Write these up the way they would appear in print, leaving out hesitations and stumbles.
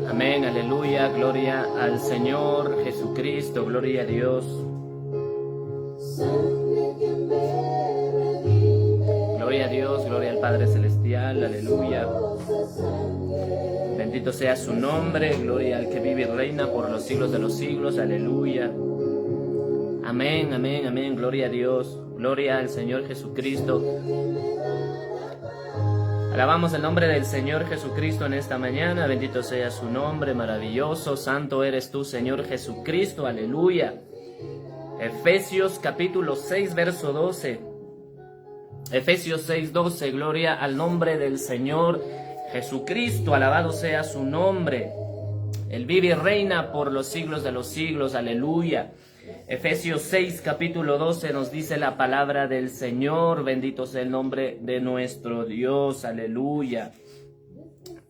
Amén, aleluya, gloria al Señor Jesucristo, gloria a Dios. Gloria a Dios, gloria al Padre Celestial, aleluya. Bendito sea su nombre, gloria al que vive y reina por los siglos de los siglos, aleluya. Amén, amén, amén, gloria a Dios, gloria al Señor Jesucristo. Alabamos el nombre del Señor Jesucristo en esta mañana, bendito sea su nombre, maravilloso, santo eres tú, Señor Jesucristo, aleluya. Efesios capítulo 6, verso 12. Efesios 6, 12, gloria al nombre del Señor Jesucristo, alabado sea su nombre. Él vive y reina por los siglos de los siglos, aleluya. Efesios 6, capítulo 12 nos dice la palabra del Señor, bendito sea el nombre de nuestro Dios, aleluya.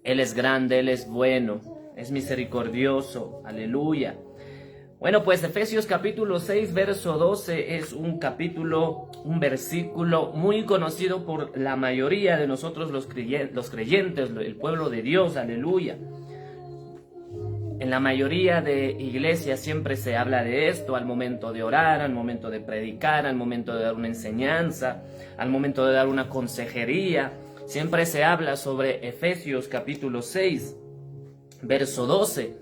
Él es grande, Él es bueno, es misericordioso, aleluya. Bueno, pues Efesios capítulo 6, verso 12 es un versículo muy conocido por la mayoría de nosotros los creyentes, el pueblo de Dios, aleluya. En la mayoría de iglesias siempre se habla de esto al momento de orar, al momento de predicar, al momento de dar una enseñanza, al momento de dar una consejería. Siempre se habla sobre Efesios capítulo 6, verso 12.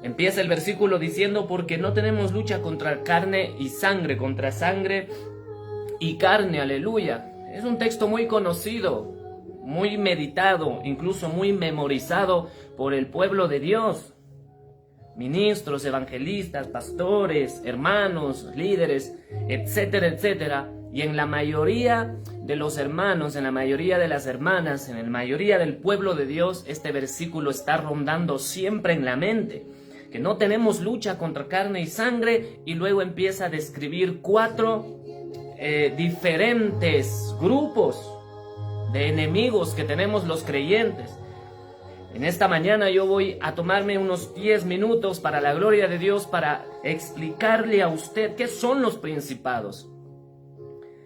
Empieza el versículo diciendo: porque no tenemos lucha contra carne y sangre, contra sangre y carne, aleluya. Es un texto muy conocido, muy meditado, incluso muy memorizado por el pueblo de Dios. Ministros, evangelistas, pastores, hermanos, líderes, etcétera, etcétera. Y en la mayoría de los hermanos, en la mayoría de las hermanas, en la mayoría del pueblo de Dios, este versículo está rondando siempre en la mente. Que no tenemos lucha contra carne y sangre, y luego empieza a describir 4 diferentes grupos de enemigos que tenemos los creyentes. En esta mañana yo voy a tomarme unos 10 minutos para la gloria de Dios para explicarle a usted qué son los principados.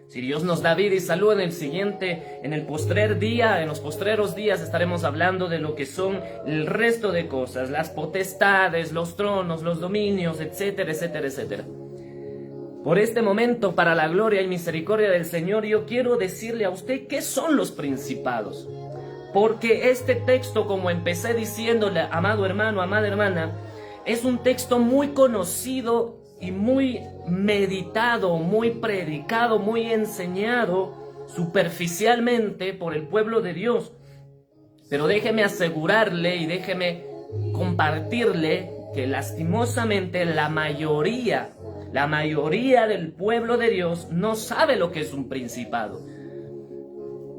Si Dios nos da vida y salud en el postrer día, en los postreros días estaremos hablando de lo que son el resto de cosas, las potestades, los tronos, los dominios, etcétera, etcétera, etcétera. Por este momento, para la gloria y misericordia del Señor, yo quiero decirle a usted qué son los principados. Porque este texto, como empecé diciéndole, amado hermano, amada hermana, es un texto muy conocido y muy meditado, muy predicado, muy enseñado superficialmente por el pueblo de Dios. Pero déjeme asegurarle y déjeme compartirle que lastimosamente la mayoría del pueblo de Dios no sabe lo que es un principado.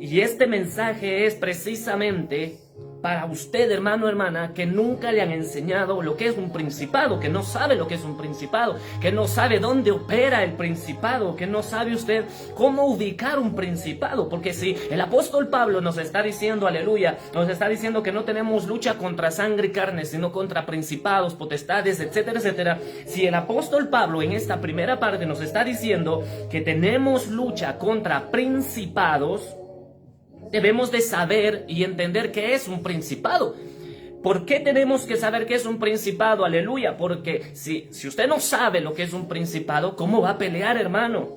Y este mensaje es precisamente para usted, hermano, hermana, que nunca le han enseñado lo que es un principado, que no sabe lo que es un principado, que no sabe dónde opera el principado, que no sabe usted cómo ubicar un principado. Porque si el apóstol Pablo nos está diciendo, aleluya, nos está diciendo que no tenemos lucha contra sangre y carne, sino contra principados, potestades, etcétera, etcétera. Si el apóstol Pablo en esta primera parte nos está diciendo que tenemos lucha contra principados, debemos de saber y entender qué es un principado. ¿Por qué tenemos que saber qué es un principado? Aleluya. Porque si usted no sabe lo que es un principado, ¿cómo va a pelear, hermano?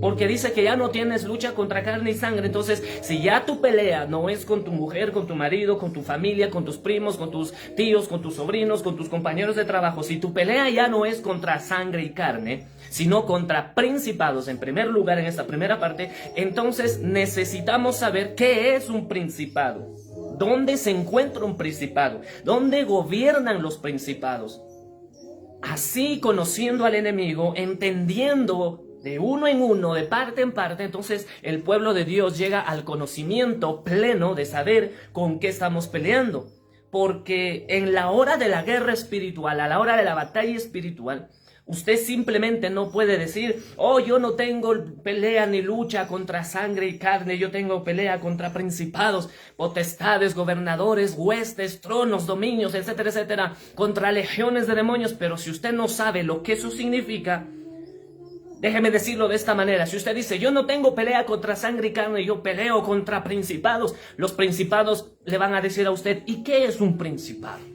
Porque dice que ya no tienes lucha contra carne y sangre. Entonces, si ya tu pelea no es con tu mujer, con tu marido, con tu familia, con tus primos, con tus tíos, con tus sobrinos, con tus compañeros de trabajo, si tu pelea ya no es contra sangre y carne, sino contra principados, en primer lugar en esta primera parte, entonces necesitamos saber qué es un principado. ¿Dónde se encuentra un principado? ¿Dónde gobiernan los principados? Así, conociendo al enemigo, entendiendo de uno en uno, de parte en parte, entonces el pueblo de Dios llega al conocimiento pleno de saber con qué estamos peleando. Porque en la hora de la guerra espiritual, a la hora de la batalla espiritual, Usted simplemente no puede decir, oh, yo no tengo pelea ni lucha contra sangre y carne, yo tengo pelea contra principados, potestades, gobernadores, huestes, tronos, dominios, etcétera, etcétera, contra legiones de demonios. Pero si usted no sabe lo que eso significa, déjeme decirlo de esta manera: si usted dice, yo no tengo pelea contra sangre y carne, yo peleo contra principados, los principados le van a decir a usted, ¿y qué es un principado?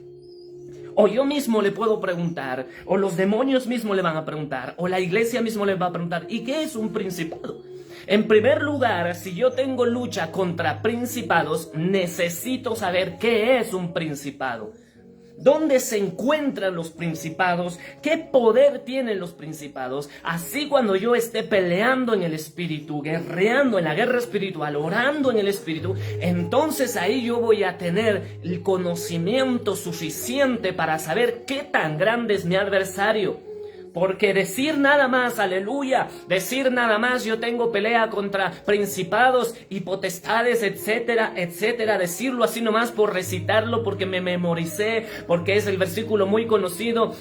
O yo mismo le puedo preguntar, o los demonios mismos le van a preguntar, o la iglesia mismo le va a preguntar, ¿y qué es un principado? En primer lugar, si yo tengo lucha contra principados, necesito saber qué es un principado. ¿Dónde se encuentran los principados? ¿Qué poder tienen los principados? Así cuando yo esté peleando en el espíritu, guerreando en la guerra espiritual, orando en el espíritu, entonces ahí yo voy a tener el conocimiento suficiente para saber qué tan grande es mi adversario. Porque decir nada más, aleluya, decir nada más, yo tengo pelea contra principados y potestades, etcétera, etcétera, decirlo así nomás por recitarlo, porque me memoricé, porque es el versículo muy conocido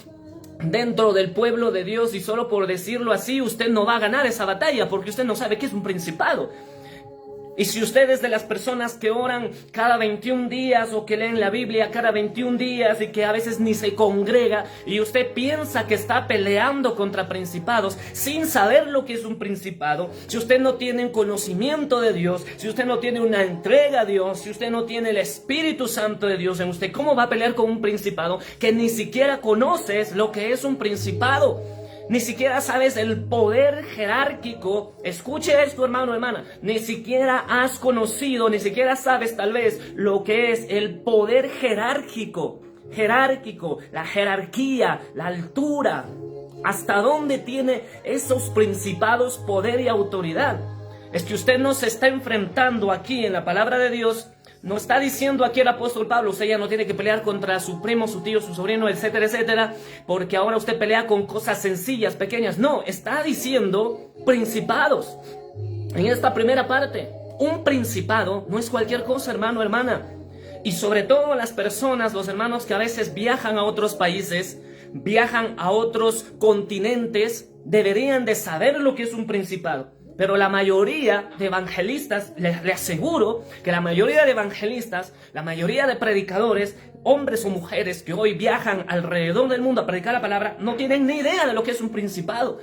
dentro del pueblo de Dios, y solo por decirlo así usted no va a ganar esa batalla, porque usted no sabe qué es un principado. Y si usted es de las personas que oran cada 21 días o que leen la Biblia cada 21 días y que a veces ni se congrega, y usted piensa que está peleando contra principados sin saber lo que es un principado, si usted no tiene un conocimiento de Dios, si usted no tiene una entrega a Dios, si usted no tiene el Espíritu Santo de Dios en usted, ¿cómo va a pelear con un principado que ni siquiera conoces lo que es un principado? Ni siquiera sabes el poder jerárquico. Escuche esto, hermano, hermana. Ni siquiera has conocido, ni siquiera sabes tal vez lo que es el poder jerárquico. La jerarquía, la altura. ¿Hasta dónde tiene esos principados poder y autoridad? Es que usted no se está enfrentando aquí en la palabra de Dios. No está diciendo aquí el apóstol Pablo, usted ya no tiene que pelear contra su primo, su tío, su sobrino, etcétera, etcétera, porque ahora usted pelea con cosas sencillas, pequeñas. No, está diciendo principados. En esta primera parte, un principado no es cualquier cosa, hermano, hermana. Y sobre todo las personas, los hermanos que a veces viajan a otros países, viajan a otros continentes, deberían de saber lo que es un principado. Pero la mayoría de evangelistas, le aseguro que la mayoría de evangelistas, la mayoría de predicadores, hombres o mujeres que hoy viajan alrededor del mundo a predicar la palabra, no tienen ni idea de lo que es un principado.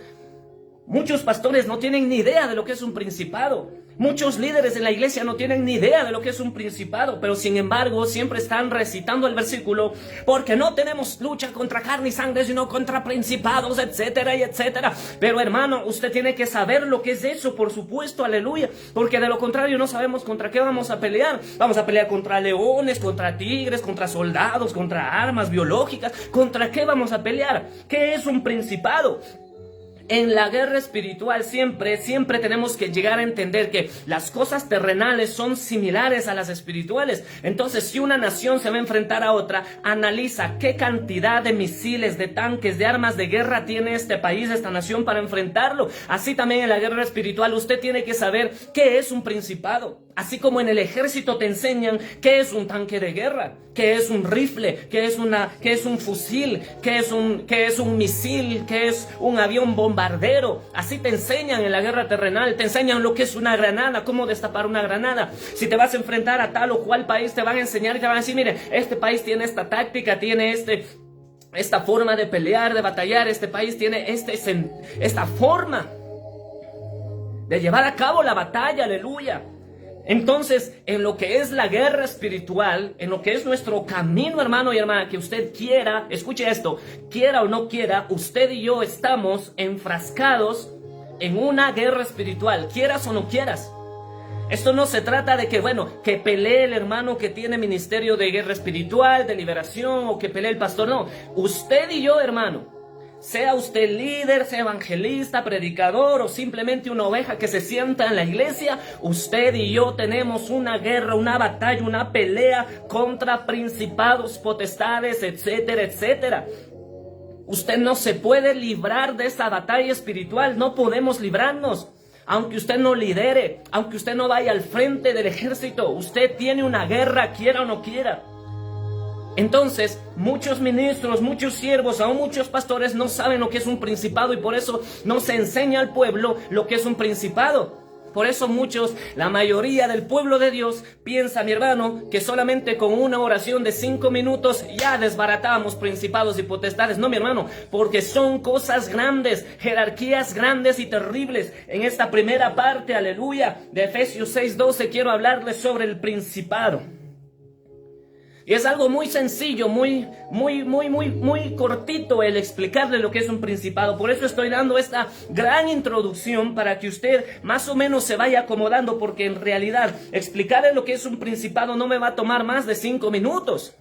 Muchos pastores no tienen ni idea de lo que es un principado. Muchos líderes en la iglesia no tienen ni idea de lo que es un principado, pero sin embargo siempre están recitando el versículo, porque no tenemos lucha contra carne y sangre, sino contra principados, etcétera y etcétera. Pero hermano, usted tiene que saber lo que es eso, por supuesto, aleluya, porque de lo contrario no sabemos contra qué vamos a pelear. Vamos a pelear contra leones, contra tigres, contra soldados, contra armas biológicas. ¿Contra qué vamos a pelear? ¿Qué es un principado? En la guerra espiritual siempre tenemos que llegar a entender que las cosas terrenales son similares a las espirituales. Entonces, si una nación se va a enfrentar a otra, analiza qué cantidad de misiles, de tanques, de armas de guerra tiene este país, esta nación para enfrentarlo. Así también en la guerra espiritual usted tiene que saber qué es un principado. Así como en el ejército te enseñan qué es un tanque de guerra, qué es un rifle, qué es un fusil, qué es un misil, qué es un avión bombardero. Así te enseñan en la guerra terrenal, te enseñan lo que es una granada, cómo destapar una granada. Si te vas a enfrentar a tal o cual país, te van a enseñar y te van a decir, mire, este país tiene esta táctica, tiene esta forma de pelear, de batallar, este país tiene esta forma de llevar a cabo la batalla, aleluya. Entonces, en lo que es la guerra espiritual, en lo que es nuestro camino, hermano y hermana, que usted quiera, escuche esto, quiera o no quiera, usted y yo estamos enfrascados en una guerra espiritual, quieras o no quieras. Esto no se trata de que pelee el hermano que tiene ministerio de guerra espiritual, de liberación, o que pelee el pastor, no. Usted y yo, hermano, sea usted líder, sea evangelista, predicador o simplemente una oveja que se sienta en la iglesia, usted y yo tenemos una guerra, una batalla, una pelea contra principados, potestades, etcétera, etcétera. Usted no se puede librar de esa batalla espiritual, no podemos librarnos. Aunque usted no lidere, aunque usted no vaya al frente del ejército, usted tiene una guerra, quiera o no quiera. Entonces, muchos ministros, muchos siervos, aún muchos pastores no saben lo que es un principado y por eso no se enseña al pueblo lo que es un principado. Por eso la mayoría del pueblo de Dios piensa, mi hermano, que solamente con una oración de 5 minutos ya desbaratamos principados y potestades. No, mi hermano, porque son cosas grandes, jerarquías grandes y terribles. En esta primera parte, aleluya, de Efesios 6:12 quiero hablarles sobre el principado. Y es algo muy sencillo, muy cortito el explicarle lo que es un principado. Por eso estoy dando esta gran introducción para que usted más o menos se vaya acomodando, porque en realidad explicarle lo que es un principado no me va a tomar más de 5 minutos.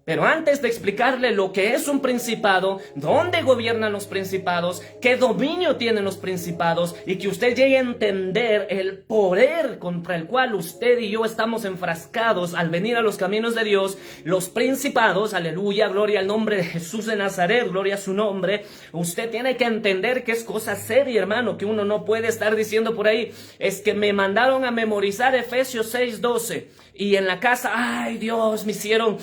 Pero antes de explicarle lo que es un principado, dónde gobiernan los principados, qué dominio tienen los principados, y que usted llegue a entender el poder contra el cual usted y yo estamos enfrascados al venir a los caminos de Dios, los principados, aleluya, gloria al nombre de Jesús de Nazaret, gloria a su nombre. Usted tiene que entender que es cosa seria, hermano, que uno no puede estar diciendo por ahí, es que me mandaron a memorizar Efesios 6:12, y en la casa, ay Dios, me hicieron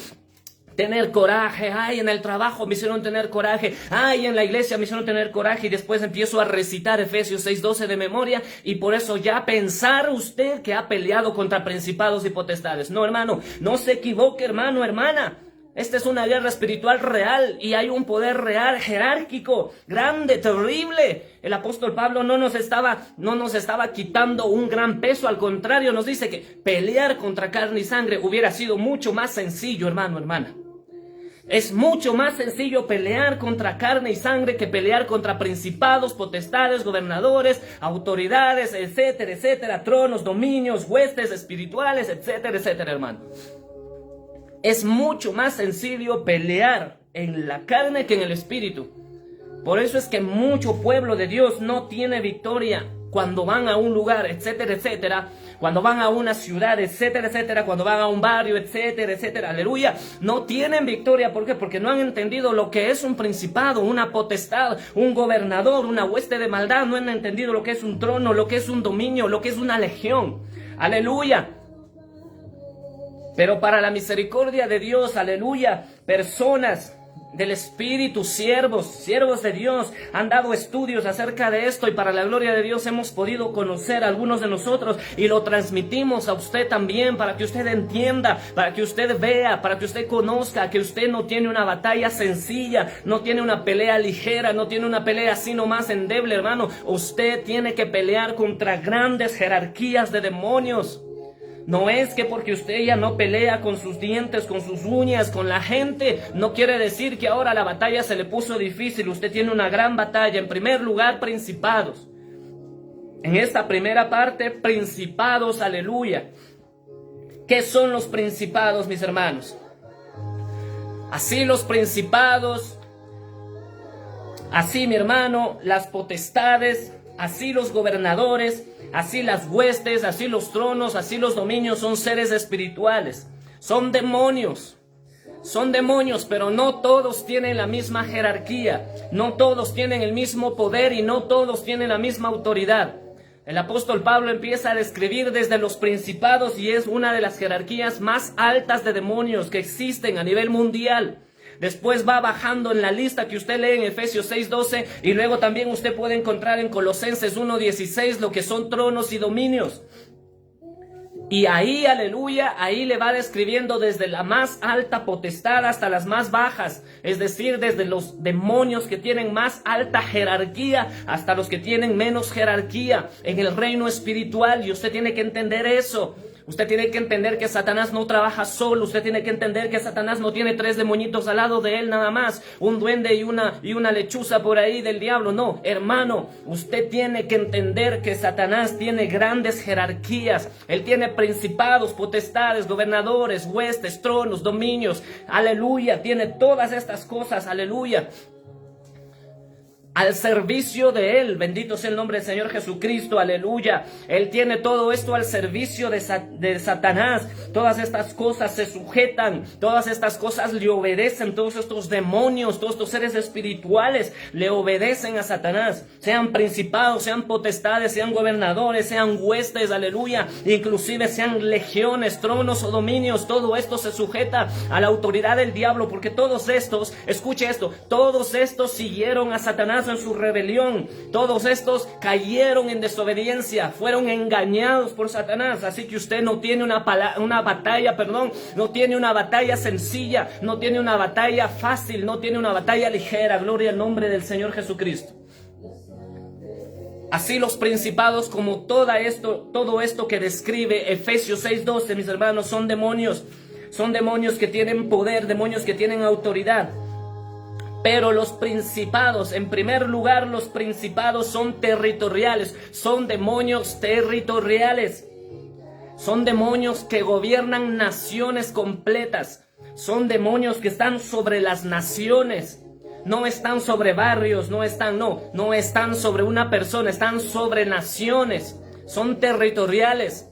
tener coraje, ay, en el trabajo me hicieron tener coraje, ay, en la iglesia me hicieron tener coraje, y después empiezo a recitar Efesios 6:12 de memoria, y por eso ya pensar usted que ha peleado contra principados y potestades. No, hermano, no se equivoque, hermano, hermana. Esta es una guerra espiritual real y hay un poder real, jerárquico, grande, terrible. El apóstol Pablo no nos estaba quitando un gran peso, al contrario, nos dice que pelear contra carne y sangre hubiera sido mucho más sencillo, hermano, hermana. Es mucho más sencillo pelear contra carne y sangre que pelear contra principados, potestades, gobernadores, autoridades, etcétera, etcétera, tronos, dominios, huestes espirituales, etcétera, etcétera, hermano. Es mucho más sencillo pelear en la carne que en el espíritu. Por eso es que mucho pueblo de Dios no tiene victoria cuando van a un lugar, etcétera, etcétera, cuando van a una ciudad, etcétera, etcétera, cuando van a un barrio, etcétera, etcétera, aleluya, no tienen victoria. ¿Por qué? Porque no han entendido lo que es un principado, una potestad, un gobernador, una hueste de maldad. No han entendido lo que es un trono, lo que es un dominio, lo que es una legión, aleluya. Pero para la misericordia de Dios, aleluya, personas del Espíritu, siervos de Dios, han dado estudios acerca de esto, y para la gloria de Dios hemos podido conocer a algunos de nosotros y lo transmitimos a usted también, para que usted entienda, para que usted vea, para que usted conozca que usted no tiene una batalla sencilla, no tiene una pelea ligera, no tiene una pelea así nomás endeble, hermano. Usted tiene que pelear contra grandes jerarquías de demonios. No es que porque usted ya no pelea con sus dientes, con sus uñas, con la gente, no quiere decir que ahora la batalla se le puso difícil. Usted tiene una gran batalla. En primer lugar, principados. En esta primera parte, principados, aleluya. ¿Qué son los principados, mis hermanos? Así los principados, así mi hermano, las potestades, así los gobernadores, así las huestes, así los tronos, así los dominios son seres espirituales, son demonios, pero no todos tienen la misma jerarquía, no todos tienen el mismo poder y no todos tienen la misma autoridad. El apóstol Pablo empieza a describir desde los principados y es una de las jerarquías más altas de demonios que existen a nivel mundial. Después va bajando en la lista que usted lee en Efesios 6:12 y luego también usted puede encontrar en Colosenses 1:16 lo que son tronos y dominios. Y ahí, aleluya, ahí le va describiendo desde la más alta potestad hasta las más bajas, es decir, desde los demonios que tienen más alta jerarquía hasta los que tienen menos jerarquía en el reino espiritual, y usted tiene que entender eso. Usted tiene que entender que Satanás no trabaja solo. Usted tiene que entender que Satanás no tiene 3 demonitos al lado de él nada más, un duende y una lechuza por ahí del diablo. No, hermano, usted tiene que entender que Satanás tiene grandes jerarquías. Él tiene principados, potestades, gobernadores, huestes, tronos, dominios. Aleluya, tiene todas estas cosas, aleluya. al servicio de Él. Bendito sea el nombre del Señor Jesucristo, aleluya. Él tiene todo esto al servicio de Satanás. Todas estas cosas se sujetan, todas estas cosas le obedecen, todos estos demonios, todos estos seres espirituales le obedecen a Satanás. Sean principados, sean potestades, sean gobernadores, sean huestes, aleluya. Inclusive sean legiones, tronos o dominios, todo esto se sujeta a la autoridad del diablo, porque todos estos, escuche esto, todos estos siguieron a Satanás en su rebelión. Todos estos cayeron en desobediencia, fueron engañados por Satanás. Así que usted no tiene una batalla, no tiene una batalla sencilla, no tiene una batalla fácil, no tiene una batalla ligera. Gloria al nombre del Señor Jesucristo. Así los principados, como todo esto que describe Efesios 6:12, mis hermanos, son demonios que tienen poder, demonios que tienen autoridad. Pero los principados, en primer lugar, los principados son territoriales, son demonios territoriales. Son demonios que gobiernan naciones completas. Son demonios que están sobre las naciones. No están sobre barrios, no están sobre una persona, están sobre naciones. Son territoriales.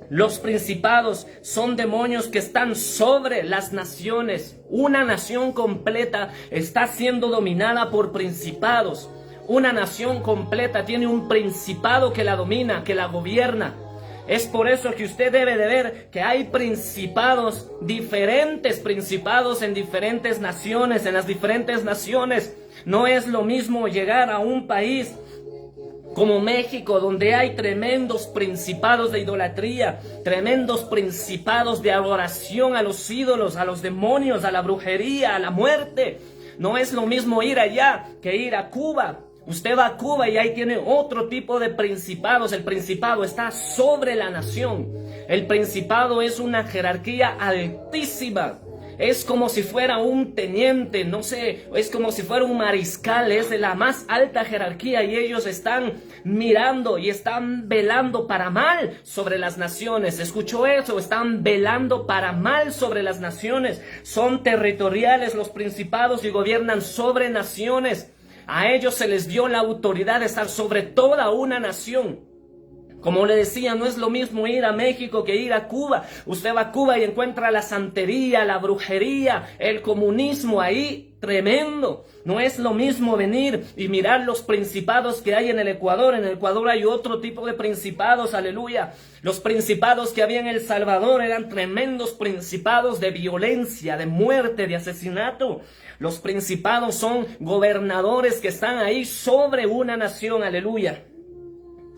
Los principados son demonios que están sobre las naciones. Una nación completa está siendo dominada por principados. Una nación completa tiene un principado que la domina, que la gobierna. Es por eso que usted debe de ver que hay principados, diferentes principados en diferentes naciones, en las diferentes naciones. No es lo mismo llegar a un país como México, donde hay tremendos principados de idolatría, tremendos principados de adoración a los ídolos, a los demonios, a la brujería, a la muerte. No es lo mismo ir allá que ir a Cuba. Usted va a Cuba y ahí tiene otro tipo de principados. El principado está sobre la nación. El principado es una jerarquía altísima. Es como si fuera un teniente, no sé, es como si fuera un mariscal, es de la más alta jerarquía y ellos están mirando y están velando para mal sobre las naciones. ¿Escuchó eso? Están velando para mal sobre las naciones. Son territoriales los principados y gobiernan sobre naciones. A ellos se les dio la autoridad de estar sobre toda una nación. Como le decía, no es lo mismo ir a México que ir a Cuba. Usted va a Cuba y encuentra la santería, la brujería, el comunismo ahí tremendo. No es lo mismo venir y mirar los principados que hay en el Ecuador. En el Ecuador hay otro tipo de principados, aleluya. Los principados que había en El Salvador eran tremendos principados de violencia, de muerte, de asesinato. Los principados son gobernadores que están ahí sobre una nación, aleluya.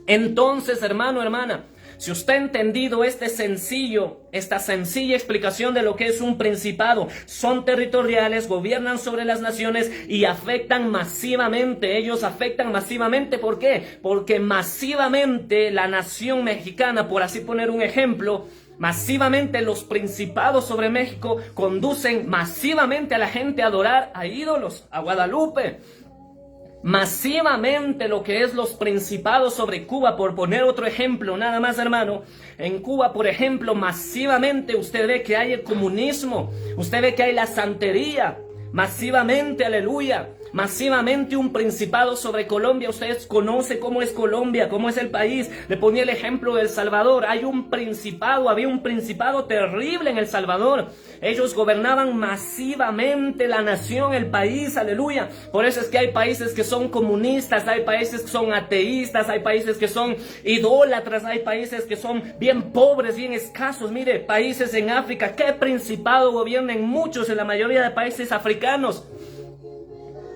Entonces, hermano, hermana, si usted ha entendido esta sencilla explicación de lo que es un principado, son territoriales, gobiernan sobre las naciones y afectan masivamente. Ellos afectan masivamente, ¿por qué? Porque masivamente la nación mexicana, por así poner un ejemplo, masivamente los principados sobre México conducen masivamente a la gente a adorar a ídolos, a Guadalupe. Masivamente lo que es los principados sobre Cuba, por poner otro ejemplo nada más, hermano. En Cuba, por ejemplo, masivamente usted ve que hay el comunismo, usted ve que hay la santería, masivamente, aleluya. Masivamente un principado sobre Colombia. Ustedes conocen cómo es Colombia, cómo es el país. Le ponía el ejemplo de El Salvador. Había un principado terrible en El Salvador. Ellos gobernaban masivamente la nación, el país, aleluya. Por eso es que hay países que son comunistas, hay países que son ateístas, hay países que son idólatras, hay países que son bien pobres, bien escasos. Mire, países en África, ¿qué principado gobierna en muchos, en la mayoría de países africanos?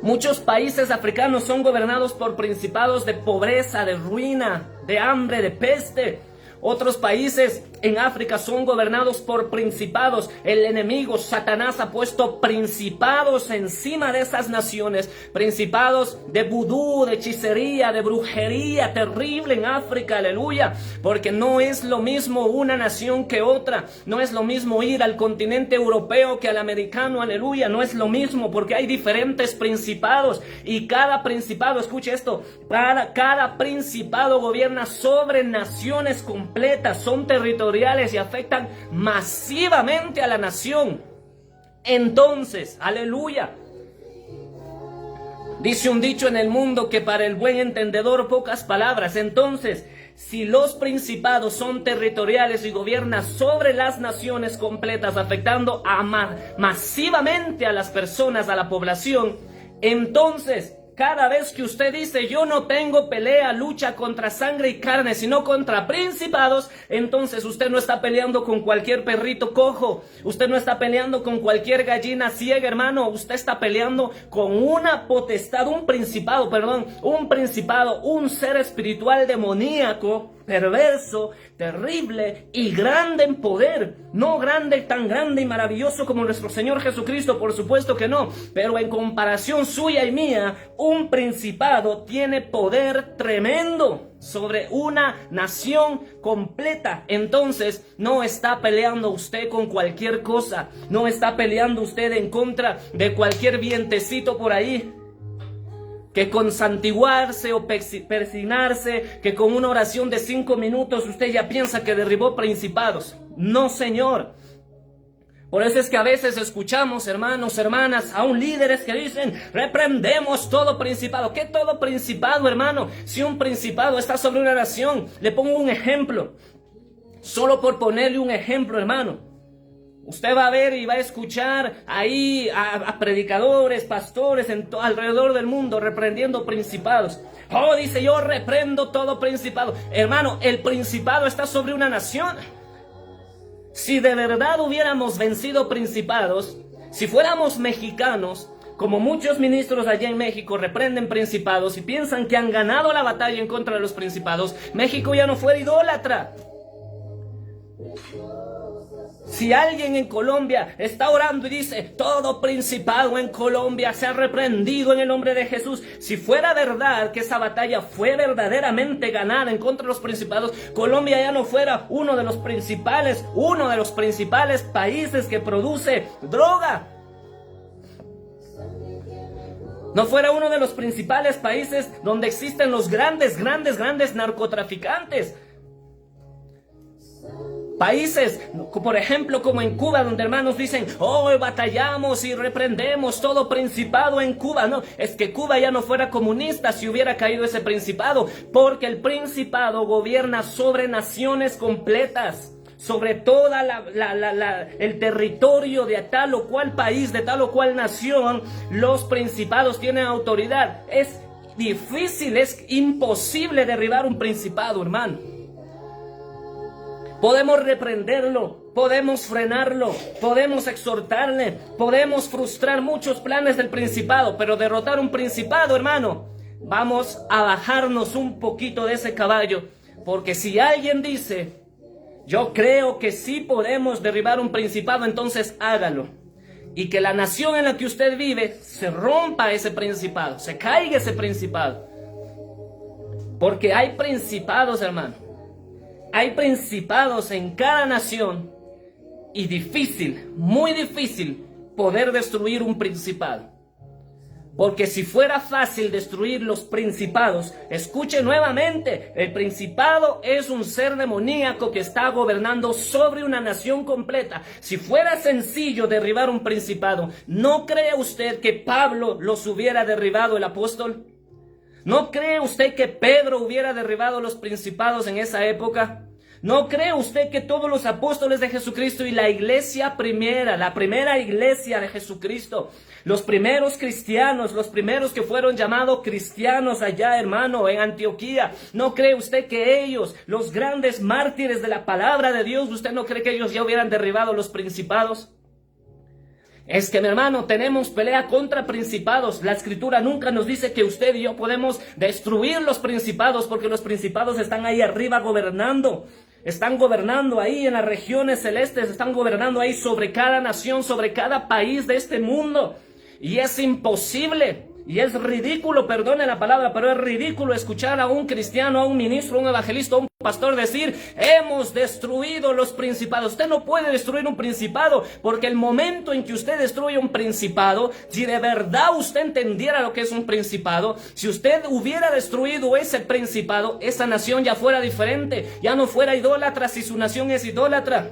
Muchos países africanos son gobernados por principados de pobreza, de ruina, de hambre, de peste. Otros países en África son gobernados por principados. El enemigo, Satanás, ha puesto principados encima de esas naciones. Principados de vudú, de hechicería, de brujería terrible en África, aleluya. Porque no es lo mismo una nación que otra. No es lo mismo ir al continente europeo que al americano, aleluya. No es lo mismo porque hay diferentes principados. Y cada principado, escuche esto, cada principado gobierna sobre naciones completas. Son territoriales y afectan masivamente a la nación. Entonces, aleluya, Dice un dicho en el mundo que para el buen entendedor pocas palabras. Entonces, si los principados son territoriales y gobiernan sobre las naciones completas, afectando masivamente a las personas, a la población, entonces, cada vez que usted dice, yo no tengo pelea, lucha contra sangre y carne, sino contra principados, entonces usted no está peleando con cualquier perrito cojo, usted no está peleando con cualquier gallina ciega, hermano, usted está peleando con una potestad, un principado, un ser espiritual demoníaco, perverso, terrible y grande en poder. No tan grande y maravilloso como nuestro Señor Jesucristo, por supuesto que no, pero en comparación suya y mía, un principado tiene poder tremendo sobre una nación completa. Entonces, no está peleando usted con cualquier cosa, no está peleando usted en contra de cualquier vientecito por ahí, que con santiguarse o persignarse, que con una oración de 5 minutos usted ya piensa que derribó principados. No, señor. Por eso es que a veces escuchamos, hermanos, hermanas, aún líderes que dicen, reprendemos todo principado. ¿Qué todo principado, hermano? Si un principado está sobre una nación, le pongo un ejemplo. Solo por ponerle un ejemplo, hermano. Usted va a ver y va a escuchar ahí a predicadores, pastores alrededor del mundo reprendiendo principados. Oh, dice, yo reprendo todo principado. Hermano, el principado está sobre una nación. Si de verdad hubiéramos vencido principados, si fuéramos mexicanos, como muchos ministros allá en México reprenden principados y piensan que han ganado la batalla en contra de los principados, México ya no fuera idólatra. Si alguien en Colombia está orando y dice, todo principado en Colombia se ha reprendido en el nombre de Jesús, si fuera verdad que esa batalla fue verdaderamente ganada en contra de los principados, Colombia ya no fuera uno de los principales países que produce droga. No fuera uno de los principales países donde existen los grandes narcotraficantes. Países, por ejemplo, como en Cuba, donde hermanos dicen, oh, batallamos y reprendemos todo principado en Cuba. No, es que Cuba ya no fuera comunista si hubiera caído ese principado, porque el principado gobierna sobre naciones completas, sobre toda el territorio de tal o cual país, de tal o cual nación. Los principados tienen autoridad. Es difícil, es imposible derribar un principado, hermano. Podemos reprenderlo, podemos frenarlo, podemos exhortarle, podemos frustrar muchos planes del principado, pero derrotar un principado, hermano, vamos a bajarnos un poquito de ese caballo, porque si alguien dice, yo creo que sí podemos derribar un principado, entonces hágalo. Y que la nación en la que usted vive se rompa ese principado, se caiga ese principado. Porque hay principados, hermano. Hay principados en cada nación y difícil, muy difícil poder destruir un principado. Porque si fuera fácil destruir los principados, escuche nuevamente, el principado es un ser demoníaco que está gobernando sobre una nación completa. Si fuera sencillo derribar un principado, ¿no cree usted que Pablo los hubiera derribado, el apóstol? ¿No cree usted que Pedro hubiera derribado los principados en esa época? ¿No cree usted que todos los apóstoles de Jesucristo y la iglesia primera, la primera iglesia de Jesucristo, los primeros cristianos, los primeros que fueron llamados cristianos allá, hermano, en Antioquía, ¿no cree usted que ellos, los grandes mártires de la palabra de Dios, usted no cree que ellos ya hubieran derribado los principados? Es que, mi hermano, tenemos pelea contra principados. La escritura nunca nos dice que usted y yo podemos destruir los principados, porque los principados están ahí arriba gobernando. Están gobernando ahí en las regiones celestes, están gobernando ahí sobre cada nación, sobre cada país de este mundo. Y es imposible, y es ridículo, perdone la palabra, pero es ridículo escuchar a un cristiano, a un ministro, a un evangelista, a un pastor decir, hemos destruido los principados. Usted no puede destruir un principado, porque el momento en que usted destruye un principado, si de verdad usted entendiera lo que es un principado, si usted hubiera destruido ese principado, esa nación ya fuera diferente, ya no fuera idólatra si su nación es idólatra,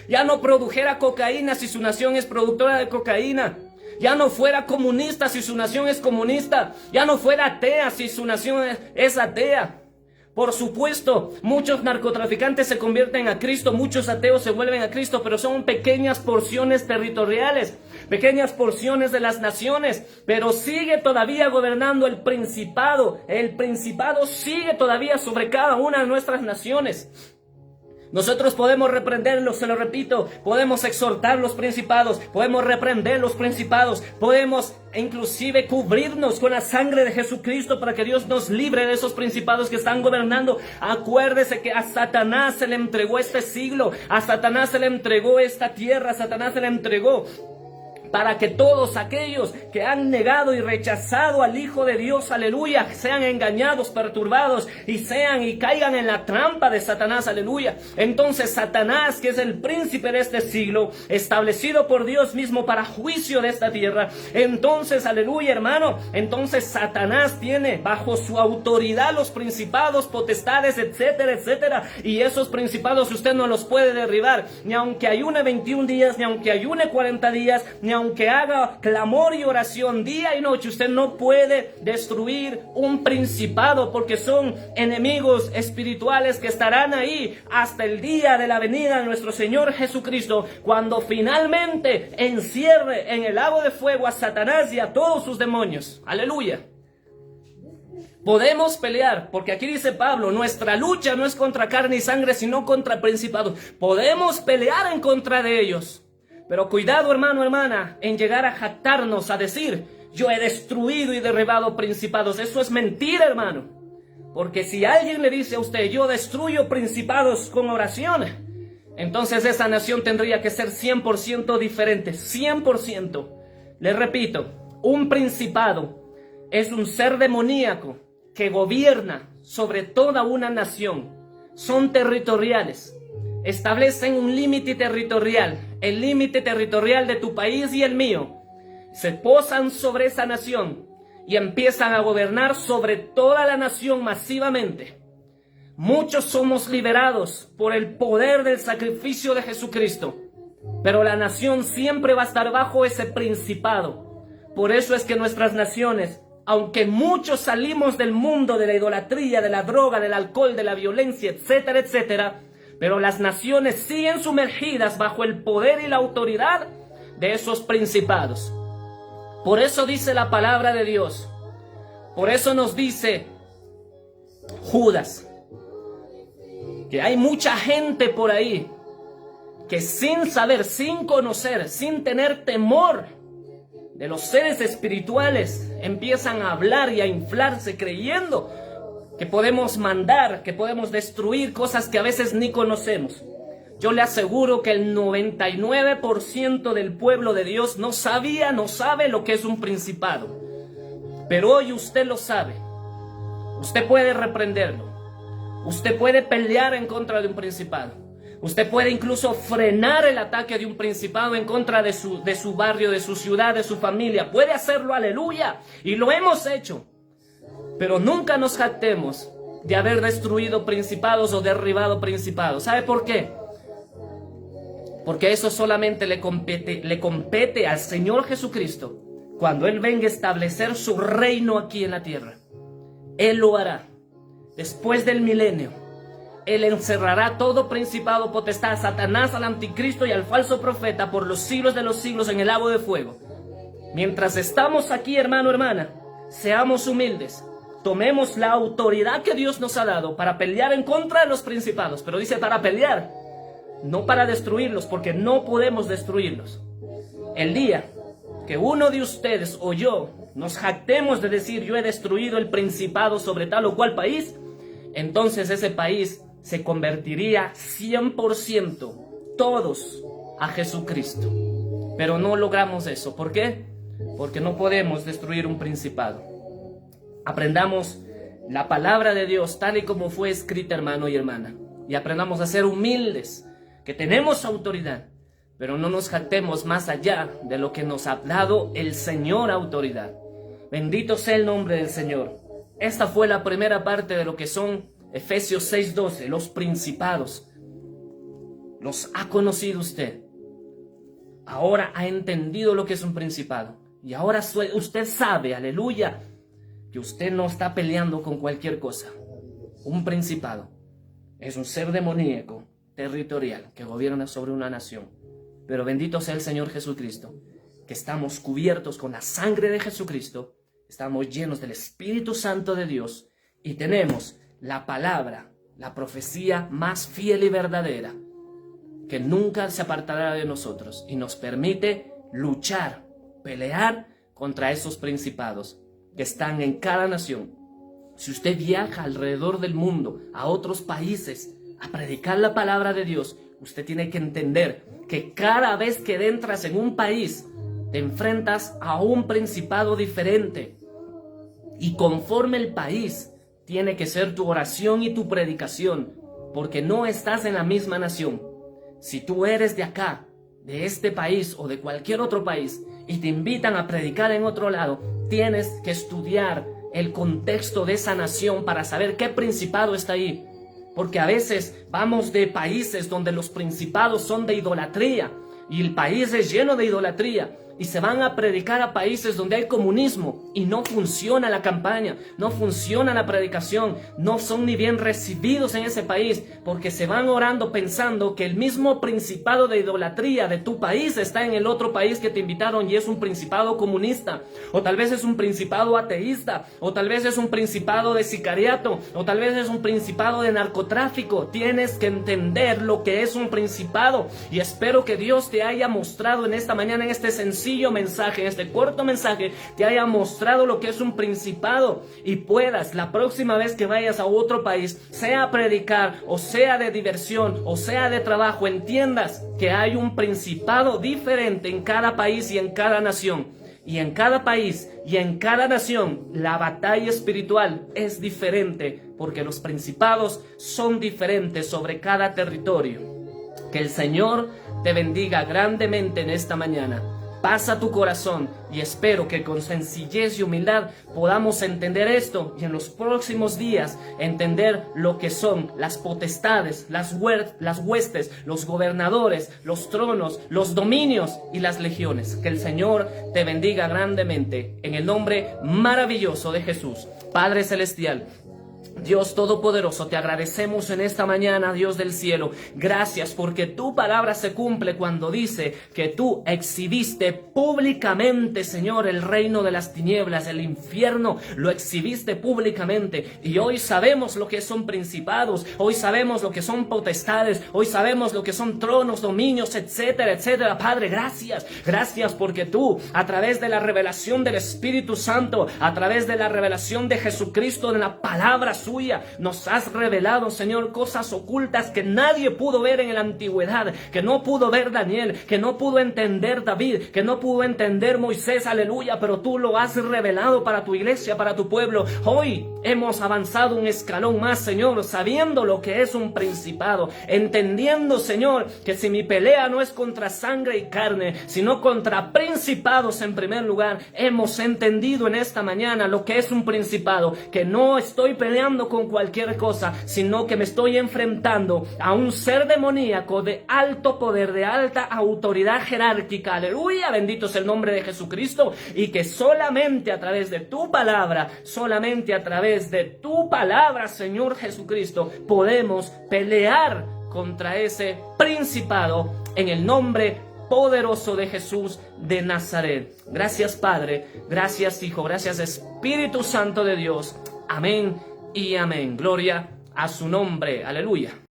ya no produjera cocaína si su nación es productora de cocaína, ya no fuera comunista si su nación es comunista, ya no fuera atea si su nación es atea. Por supuesto, muchos narcotraficantes se convierten a Cristo, muchos ateos se vuelven a Cristo, pero son pequeñas porciones territoriales, pequeñas porciones de las naciones, pero sigue todavía gobernando el principado sigue todavía sobre cada una de nuestras naciones. Nosotros podemos reprenderlos, se lo repito, podemos exhortar los principados, podemos reprender los principados, podemos inclusive cubrirnos con la sangre de Jesucristo para que Dios nos libre de esos principados que están gobernando. Acuérdese que a Satanás se le entregó este siglo, a Satanás se le entregó esta tierra, a Satanás se le entregó para que todos aquellos que han negado y rechazado al Hijo de Dios, aleluya, sean engañados, perturbados y caigan en la trampa de Satanás, aleluya. Entonces Satanás, que es el príncipe de este siglo, establecido por Dios mismo para juicio de esta tierra, entonces, aleluya, hermano, entonces Satanás tiene bajo su autoridad los principados, potestades, etcétera, etcétera, y esos principados usted no los puede derribar, ni aunque ayune 21 días, ni aunque ayune 40 días, ni aunque haga clamor y oración día y noche, usted no puede destruir un principado, porque son enemigos espirituales que estarán ahí hasta el día de la venida de nuestro Señor Jesucristo, cuando finalmente encierre en el lago de fuego a Satanás y a todos sus demonios. Aleluya. Podemos pelear, porque aquí dice Pablo, nuestra lucha no es contra carne y sangre, sino contra principados. Podemos pelear en contra de ellos. Pero cuidado, hermano, hermana, en llegar a jactarnos, a decir, yo he destruido y derribado principados. Eso es mentira, hermano. Porque si alguien le dice a usted, yo destruyo principados con oración, entonces esa nación tendría que ser 100% diferente, 100%. Les repito, un principado es un ser demoníaco que gobierna sobre toda una nación. Son territoriales. Establecen un límite territorial, el límite territorial de tu país y el mío. Se posan sobre esa nación y empiezan a gobernar sobre toda la nación masivamente. Muchos somos liberados por el poder del sacrificio de Jesucristo, pero la nación siempre va a estar bajo ese principado. Por eso es que nuestras naciones, aunque muchos salimos del mundo de la idolatría, de la droga, del alcohol, de la violencia, etcétera, etcétera, pero las naciones siguen sumergidas bajo el poder y la autoridad de esos principados. Por eso dice la palabra de Dios. Por eso nos dice Judas que hay mucha gente por ahí que sin saber, sin conocer, sin tener temor de los seres espirituales, empiezan a hablar y a inflarse creyendo que podemos mandar, que podemos destruir cosas que a veces ni conocemos. Yo le aseguro que el 99% del pueblo de Dios no sabe lo que es un principado. Pero hoy usted lo sabe. Usted puede reprenderlo. Usted puede pelear en contra de un principado. Usted puede incluso frenar el ataque de un principado en contra de su barrio, de su ciudad, de su familia. Puede hacerlo, aleluya. Y lo hemos hecho. Pero nunca nos jactemos de haber destruido principados o derribado principados. ¿Sabe por qué? Porque eso solamente le compete al Señor Jesucristo cuando Él venga a establecer su reino aquí en la tierra. Él lo hará. Después del milenio, Él encerrará todo principado, potestad, Satanás, al anticristo y al falso profeta por los siglos de los siglos en el lago de fuego. Mientras estamos aquí, hermano, hermana, seamos humildes. Tomemos la autoridad que Dios nos ha dado para pelear en contra de los principados. Pero dice para pelear, no para destruirlos, porque no podemos destruirlos. El día que uno de ustedes o yo nos jactemos de decir yo he destruido el principado sobre tal o cual país, entonces ese país se convertiría 100% todos a Jesucristo. Pero no logramos eso. ¿Por qué? Porque no podemos destruir un principado. Aprendamos la palabra de Dios tal y como fue escrita, hermano y hermana. Y aprendamos a ser humildes, que tenemos autoridad, pero no nos jactemos más allá de lo que nos ha dado el Señor autoridad. Bendito sea el nombre del Señor. Esta fue la primera parte de lo que son Efesios 6:12, los principados. Los ha conocido usted. Ahora ha entendido lo que es un principado. Y ahora usted sabe, aleluya, que usted no está peleando con cualquier cosa. Un principado es un ser demoníaco territorial que gobierna sobre una nación. Pero bendito sea el Señor Jesucristo, que estamos cubiertos con la sangre de Jesucristo, estamos llenos del Espíritu Santo de Dios y tenemos la palabra, la profecía más fiel y verdadera, que nunca se apartará de nosotros y nos permite luchar, pelear contra esos principados que están en cada nación. Si usted viaja alrededor del mundo, a otros países, a predicar la palabra de Dios, usted tiene que entender que cada vez que entras en un país, te enfrentas a un principado diferente. Y conforme el país, tiene que ser tu oración y tu predicación, porque no estás en la misma nación. Si tú eres de acá, de este país o de cualquier otro país, y te invitan a predicar en otro lado, tienes que estudiar el contexto de esa nación para saber qué principado está ahí. Porque a veces vamos de países donde los principados son de idolatría, y el país es lleno de idolatría, y se van a predicar a países donde hay comunismo y no funciona la campaña, no funciona la predicación, no son ni bien recibidos en ese país, porque se van orando pensando que el mismo principado de idolatría de tu país está en el otro país que te invitaron y es un principado comunista, o tal vez es un principado ateísta, o tal vez es un principado de sicariato, o tal vez es un principado de narcotráfico. Tienes que entender lo que es un principado, y espero que Dios te haya mostrado en esta mañana, en este sencillo mensaje, este corto mensaje, te haya mostrado lo que es un principado, y puedas la próxima vez que vayas a otro país, sea a predicar o sea de diversión o sea de trabajo, entiendas que hay un principado diferente en cada país y en cada nación. Y en cada país y en cada nación la batalla espiritual es diferente, porque los principados son diferentes sobre cada territorio. Que el Señor te bendiga grandemente en esta mañana. Pasa tu corazón, y espero que con sencillez y humildad podamos entender esto, y en los próximos días entender lo que son las potestades, las huestes, los gobernadores, los tronos, los dominios y las legiones. Que el Señor te bendiga grandemente en el nombre maravilloso de Jesús. Padre Celestial, Dios Todopoderoso, te agradecemos en esta mañana, Dios del cielo. Gracias porque tu palabra se cumple cuando dice que tú exhibiste públicamente, Señor, el reino de las tinieblas, el infierno, lo exhibiste públicamente. Y hoy sabemos lo que son principados, hoy sabemos lo que son potestades, hoy sabemos lo que son tronos, dominios, etcétera, etcétera. Padre, gracias. Gracias porque tú, a través de la revelación del Espíritu Santo, a través de la revelación de Jesucristo, de la palabra suya, nos has revelado, Señor, cosas ocultas que nadie pudo ver en la antigüedad, que no pudo ver Daniel, que no pudo entender David, que no pudo entender Moisés, aleluya, pero tú lo has revelado para tu iglesia, para tu pueblo. Hoy hemos avanzado un escalón más, Señor, sabiendo lo que es un principado, entendiendo, Señor, que si mi pelea no es contra sangre y carne, sino contra principados en primer lugar. Hemos entendido en esta mañana lo que es un principado, que no estoy peleando con cualquier cosa, sino que me estoy enfrentando a un ser demoníaco de alto poder, de alta autoridad jerárquica, aleluya, bendito es el nombre de Jesucristo, y que solamente a través de tu palabra, solamente a través de tu palabra, Señor Jesucristo, podemos pelear contra ese principado en el nombre poderoso de Jesús de Nazaret. Gracias, Padre, gracias, Hijo, gracias, Espíritu Santo de Dios. Amén y amén. Gloria a su nombre. Aleluya.